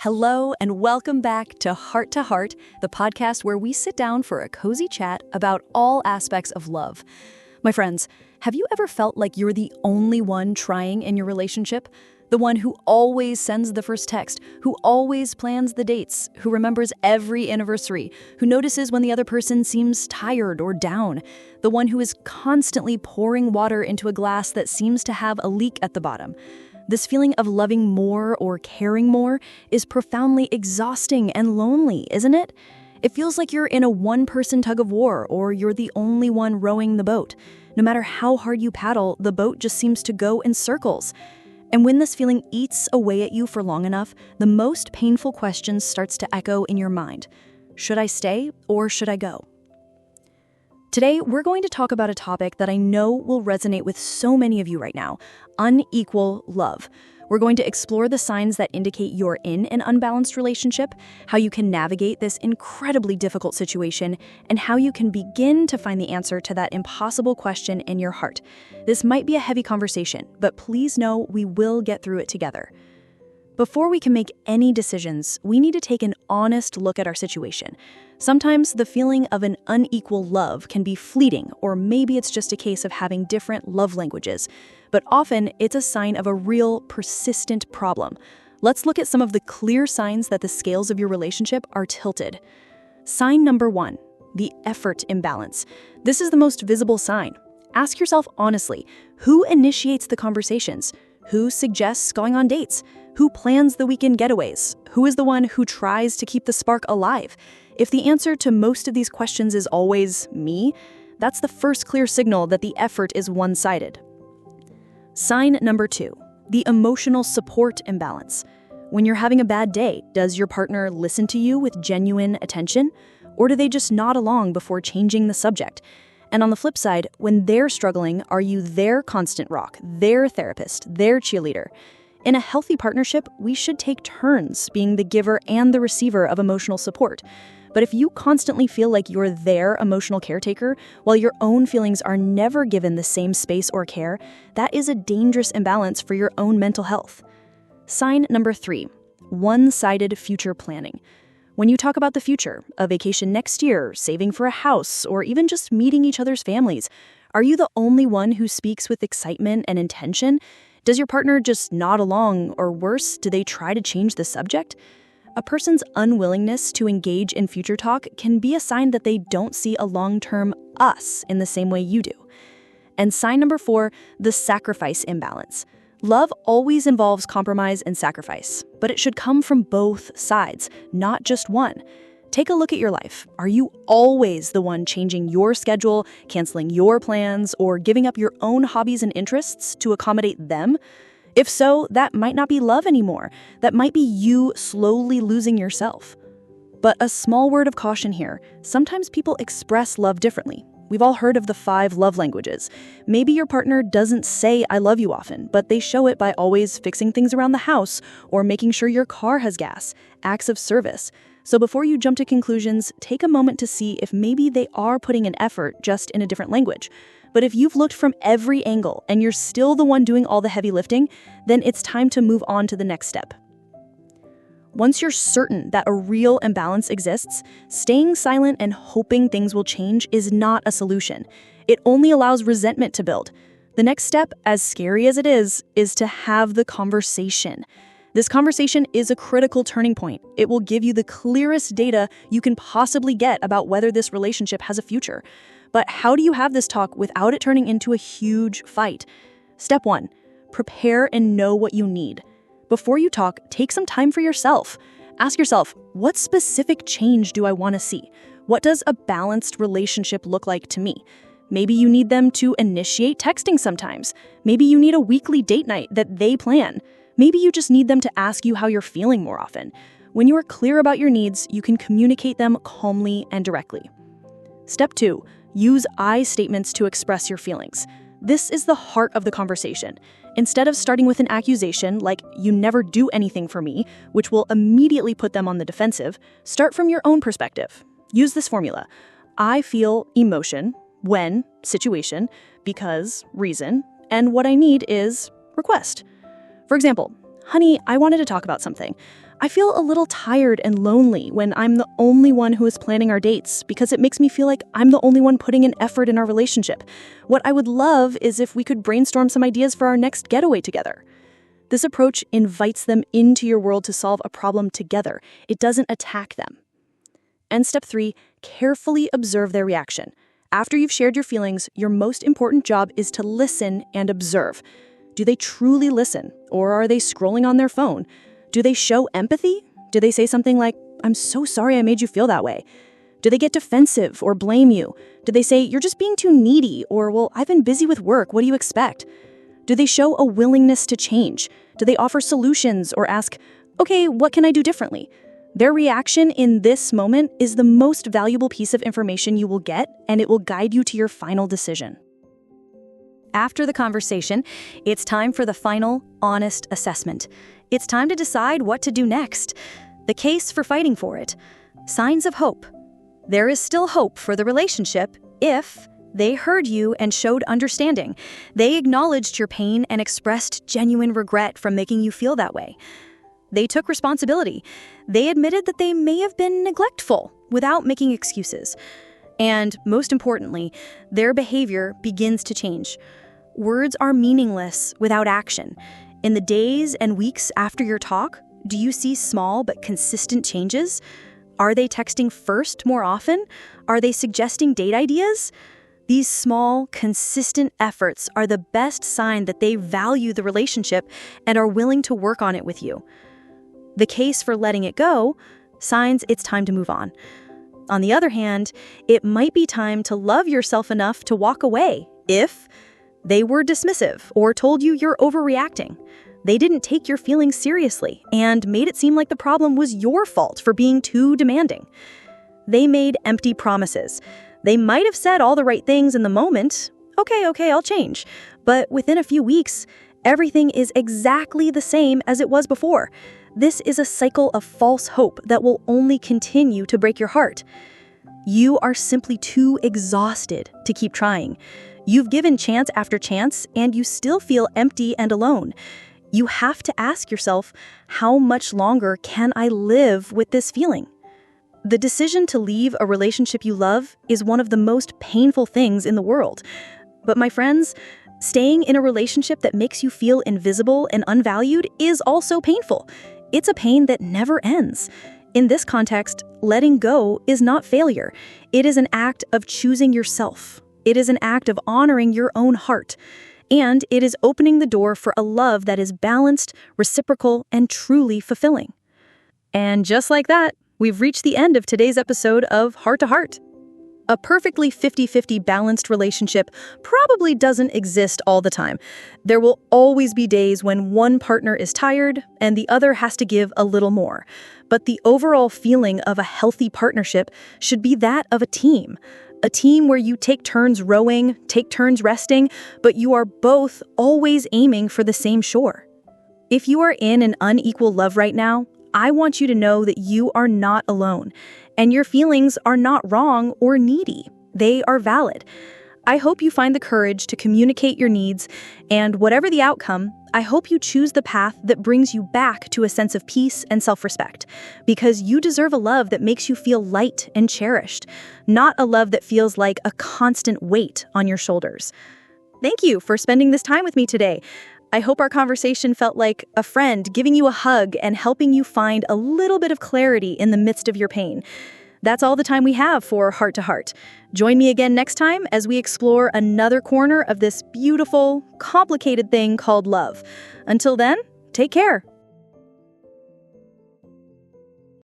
Hello, and welcome back to Heart, the podcast where we sit down for a cozy chat about all aspects of love. My friends, have you ever felt like you're the only one trying in your relationship? The one who always sends the first text, who always plans the dates, who remembers every anniversary, who notices when the other person seems tired or down, the one who is constantly pouring water into a glass that seems to have a leak at the bottom. This feeling of loving more or caring more is profoundly exhausting and lonely, isn't it? It feels like you're in a one-person tug-of-war, or you're the only one rowing the boat. No matter how hard you paddle, the boat just seems to go in circles. And when this feeling eats away at you for long enough, the most painful question starts to echo in your mind. Should I stay or should I go? Today, we're going to talk about a topic that I know will resonate with so many of you right now: unequal love. We're going to explore the signs that indicate you're in an unbalanced relationship, how you can navigate this incredibly difficult situation, and how you can begin to find the answer to that impossible question in your heart. This might be a heavy conversation, but please know we will get through it together. Before we can make any decisions, we need to take an honest look at our situation. Sometimes the feeling of an unequal love can be fleeting, or maybe it's just a case of having different love languages. But often, it's a sign of a real, persistent problem. Let's look at some of the clear signs that the scales of your relationship are tilted. Sign number 1, the effort imbalance. This is the most visible sign. Ask yourself honestly, who initiates the conversations? Who suggests going on dates? Who plans the weekend getaways? Who is the one who tries to keep the spark alive? If the answer to most of these questions is always me, that's the first clear signal that the effort is one-sided. Sign number 2, the emotional support imbalance. When you're having a bad day, does your partner listen to you with genuine attention? Or do they just nod along before changing the subject? And on the flip side, when they're struggling, are you their constant rock, their therapist, their cheerleader? In a healthy partnership, we should take turns being the giver and the receiver of emotional support. But if you constantly feel like you're their emotional caretaker, while your own feelings are never given the same space or care, that is a dangerous imbalance for your own mental health. Sign number 3, one-sided future planning. When you talk about the future, a vacation next year, saving for a house, or even just meeting each other's families, are you the only one who speaks with excitement and intention? Does your partner just nod along, or worse, do they try to change the subject? A person's unwillingness to engage in future talk can be a sign that they don't see a long-term us in the same way you do. And sign number 4, the sacrifice imbalance. Love always involves compromise and sacrifice, but it should come from both sides, not just one. Take a look at your life. Are you always the one changing your schedule, canceling your plans, or giving up your own hobbies and interests to accommodate them? If so, that might not be love anymore. That might be you slowly losing yourself. But a small word of caution here. Sometimes people express love differently. We've all heard of the 5 love languages. Maybe your partner doesn't say "I love you" often, but they show it by always fixing things around the house or making sure your car has gas, acts of service. So before you jump to conclusions, take a moment to see if maybe they are putting an effort just in a different language. But if you've looked from every angle and you're still the one doing all the heavy lifting, then it's time to move on to the next step. Once you're certain that a real imbalance exists, staying silent and hoping things will change is not a solution. It only allows resentment to build. The next step, as scary as it is to have the conversation. This conversation is a critical turning point. It will give you the clearest data you can possibly get about whether this relationship has a future. But how do you have this talk without it turning into a huge fight? Step 1, prepare and know what you need. Before you talk, take some time for yourself. Ask yourself, what specific change do I want to see? What does a balanced relationship look like to me? Maybe you need them to initiate texting sometimes. Maybe you need a weekly date night that they plan. Maybe you just need them to ask you how you're feeling more often. When you are clear about your needs, you can communicate them calmly and directly. Step 2, use I statements to express your feelings. This is the heart of the conversation. Instead of starting with an accusation like "you never do anything for me," which will immediately put them on the defensive, start from your own perspective. Use this formula. I feel emotion, when, situation, because, reason, and what I need is request. For example, "Honey, I wanted to talk about something. I feel a little tired and lonely when I'm the only one who is planning our dates because it makes me feel like I'm the only one putting in effort in our relationship. What I would love is if we could brainstorm some ideas for our next getaway together." This approach invites them into your world to solve a problem together. It doesn't attack them. And step 3, carefully observe their reaction. After you've shared your feelings, your most important job is to listen and observe. Do they truly listen, or are they scrolling on their phone? Do they show empathy? Do they say something like, "I'm so sorry I made you feel that way"? Do they get defensive or blame you? Do they say, "You're just being too needy," or, "Well, I've been busy with work, what do you expect?" Do they show a willingness to change? Do they offer solutions or ask, "Okay, what can I do differently?" Their reaction in this moment is the most valuable piece of information you will get, and it will guide you to your final decision. After the conversation, it's time for the final, honest assessment. It's time to decide what to do next. The case for fighting for it. Signs of hope. There is still hope for the relationship if they heard you and showed understanding. They acknowledged your pain and expressed genuine regret for making you feel that way. They took responsibility. They admitted that they may have been neglectful without making excuses. And most importantly, their behavior begins to change. Words are meaningless without action. In the days and weeks after your talk, do you see small but consistent changes? Are they texting first more often? Are they suggesting date ideas? These small, consistent efforts are the best sign that they value the relationship and are willing to work on it with you. The case for letting it go, signs it's time to move on. On the other hand, it might be time to love yourself enough to walk away if they were dismissive or told you you're overreacting. They didn't take your feelings seriously and made it seem like the problem was your fault for being too demanding. They made empty promises. They might have said all the right things in the moment. Okay, I'll change. But within a few weeks, everything is exactly the same as it was before. This is a cycle of false hope that will only continue to break your heart. You are simply too exhausted to keep trying. You've given chance after chance, and you still feel empty and alone. You have to ask yourself, how much longer can I live with this feeling? The decision to leave a relationship you love is one of the most painful things in the world. But my friends, staying in a relationship that makes you feel invisible and unvalued is also painful. It's a pain that never ends. In this context, letting go is not failure. It is an act of choosing yourself. It is an act of honoring your own heart. And it is opening the door for a love that is balanced, reciprocal, and truly fulfilling. And just like that, we've reached the end of today's episode of Heart to Heart. A perfectly 50-50 balanced relationship probably doesn't exist all the time. There will always be days when one partner is tired and the other has to give a little more. But the overall feeling of a healthy partnership should be that of a team. A team where you take turns rowing, take turns resting, but you are both always aiming for the same shore. If you are in an unequal love right now, I want you to know that you are not alone, and your feelings are not wrong or needy. They are valid. I hope you find the courage to communicate your needs, and whatever the outcome, I hope you choose the path that brings you back to a sense of peace and self-respect, because you deserve a love that makes you feel light and cherished, not a love that feels like a constant weight on your shoulders. Thank you for spending this time with me today. I hope our conversation felt like a friend giving you a hug and helping you find a little bit of clarity in the midst of your pain. That's all the time we have for Heart to Heart. Join me again next time as we explore another corner of this beautiful, complicated thing called love. Until then, take care.